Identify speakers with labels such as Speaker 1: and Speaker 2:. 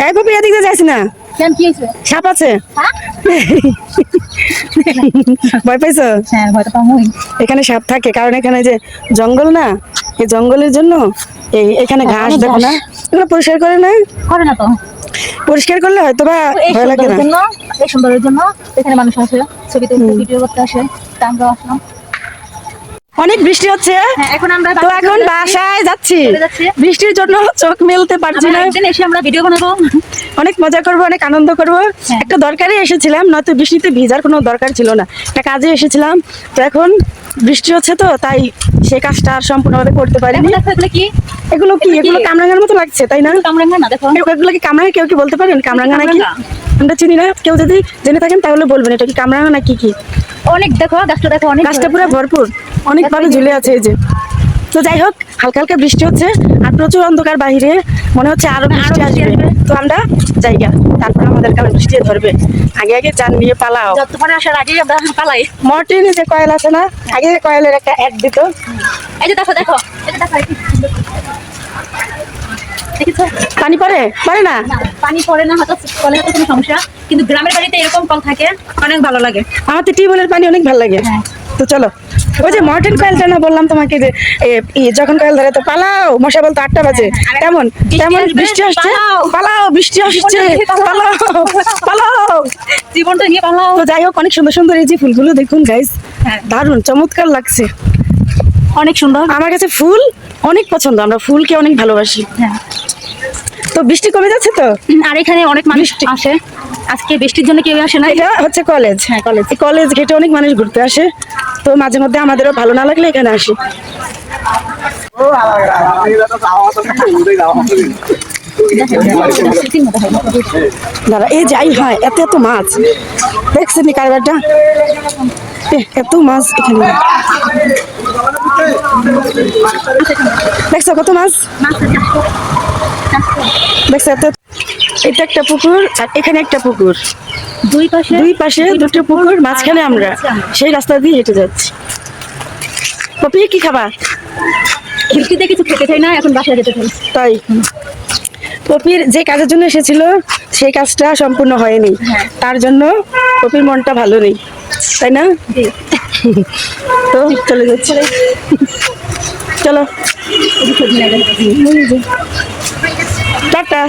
Speaker 1: এই পপি এদিকে যাইস না,
Speaker 2: কেন কি হয়েছে?
Speaker 1: সাপ আছে।
Speaker 2: হ্যাঁ
Speaker 1: ভয় পাইছো?
Speaker 2: হ্যাঁ ভয় তো পাবোই।
Speaker 1: এখানে সাপ থাকে কারণ এখানে যে জঙ্গল না, এই জঙ্গলের জন্য এখানে
Speaker 2: হ্যাঁ,
Speaker 1: ঘাস
Speaker 2: অনেক
Speaker 1: দেখো
Speaker 2: ঘাস।
Speaker 1: না, এগুলো পরিষ্কার করে না।
Speaker 2: করে না তো,
Speaker 1: পরিষ্কার করলে হয়তো বা
Speaker 2: এই
Speaker 1: ভয় লাগে
Speaker 2: সুন্দরের
Speaker 1: না।
Speaker 2: জন্য, এই সুন্দরের জন্য এখানে মানুষ আসে, ছবি তুলতে, ভিডিও করতে আসে, তা আমরাও আসলাম।
Speaker 1: অনেক বৃষ্টি হচ্ছে,
Speaker 2: হ্যাঁ এখন আমরা
Speaker 1: তো এখন বাসায় যাচ্ছি।
Speaker 2: চলে যাচ্ছি।
Speaker 1: বৃষ্টির জন্য চোখ মেলতে পারছি
Speaker 2: আমরা
Speaker 1: না।
Speaker 2: একদিন এসে আমরা ভিডিও বানাবো।
Speaker 1: অনেক মজা করব, অনেক আনন্দ করব।
Speaker 2: হ্যাঁ।
Speaker 1: একটা দরকারে এসেছিলাম, নয়তো বৃষ্টিতে ভিজার কোনো দরকার ছিল না, একটা কাজে এসেছিলাম। তো এখন বৃষ্টি হচ্ছে তো তাই সেই কাজটা আর সম্পূর্ণভাবে করতে পারিনি।
Speaker 2: দেখো এগুলো কি,
Speaker 1: এগুলো কি? এগুলো কামরাঙ্গার মতো লাগছে তাই না?
Speaker 2: কামরাঙ্গা না দেখো।
Speaker 1: এগুলো কি কামরাঙ্গা? কেউ কি বলতে পারেন কামরাঙ্গা নাকি? আমরা চিনি না, কেউ যদি জেনে থাকেন তাহলে বলবেন এটা কি কামরাঙ্গা নাকি কি।
Speaker 2: অনেক দেখো গাছটা, দেখো অনেক
Speaker 1: গাছটা পুরো ভরপুর, অনেকভাবে ঝুলে আছে এই যে। তো যাই হোক, হালকা হালকা বৃষ্টি হচ্ছে আর প্রচুর অন্ধকার বাইরে, মনে হচ্ছে আরো বৃষ্টি আসবে। তো আমরা জায়গা, তারপর আমাদের কারণ বৃষ্টি ধরবে। আগে আগে যান নিয়ে পালাও।
Speaker 2: যত পরে আসার আগে আমরা পালাই।
Speaker 1: মর্টিনে যে কয়েল আছে না, আগে কয়েলের একটা অ্যাড দিত।
Speaker 2: এই যে দেখো দেখো, এটা দেখো, দেখেছো?
Speaker 1: পানি পড়ে পড়ে না?
Speaker 2: না, পানি পড়ে না, হয়তো কলের কোনো সমস্যা, কিন্তু গ্রামের বাড়িতে এরকম কল থাকে, অনেক ভালো লাগে।
Speaker 1: আমার তো টিউবওয়েলের পানি অনেক ভালো লাগে।
Speaker 2: হ্যাঁ।
Speaker 1: তো চলো, ওই যে মর্টিন কয়েলটা না বললাম তোমাকে যে যখন কয়েল ধরে তো পালাও, মশা বলতো 8টা বাজে, তেমন তেমন বৃষ্টি আসছে, পালাও বৃষ্টি আসছে, পালাও পালাও,
Speaker 2: জীবনটা নিয়ে পালাও।
Speaker 1: তো যাই হোক, অনেক সুন্দর সুন্দর এই যে ফুলগুলো দেখুন গাইস,
Speaker 2: হ্যাঁ।
Speaker 1: দারুণ চমৎকার লাগছে,
Speaker 2: অনেক সুন্দর।
Speaker 1: আমার কাছে ফুল অনেক পছন্দ, আমরা ফুলকে অনেক ভালোবাসি।
Speaker 2: হ্যাঁ।
Speaker 1: তো বৃষ্টি কমে যাচ্ছে তো,
Speaker 2: আর এখানে অনেক মানুষ আসে, আজকে বৃষ্টির জন্য কেউ আসে না।
Speaker 1: এটা হচ্ছে কলেজ।
Speaker 2: হ্যাঁ, কলেজ।
Speaker 1: এই কলেজ ঘেটে অনেক মানুষ ঘুরতে আসে, তো মাঝে মধ্যে আমাদেরও ভালো না লাগলে এখানে আসি। দাঁড়া, এই যাই হয় এত এত মাছ দেখছেন কারবারটা, এত মাছ এখানে দেখছো, কত মাছ দেখছো এত। এটা একটা পুকুর আর এখানে একটা পুকুর,
Speaker 2: দুই পাশে
Speaker 1: দুটো পুকুর, মাঝখানে আমরা সেই রাস্তা দিয়ে হেঁটে যাচ্ছি। পপি কি খাবা?
Speaker 2: বৃষ্টিতে কিছু খেতে চাই না, এখন বাসায় যেতে চাই।
Speaker 1: তাই পপির যে কাজের জন্য এসেছিল সেই কাজটা সম্পূর্ণ হয়নি, তার জন্য পপির মনটা ভালো নেই, তাই না? তো চলে যাচ্ছে, চলো টাটা।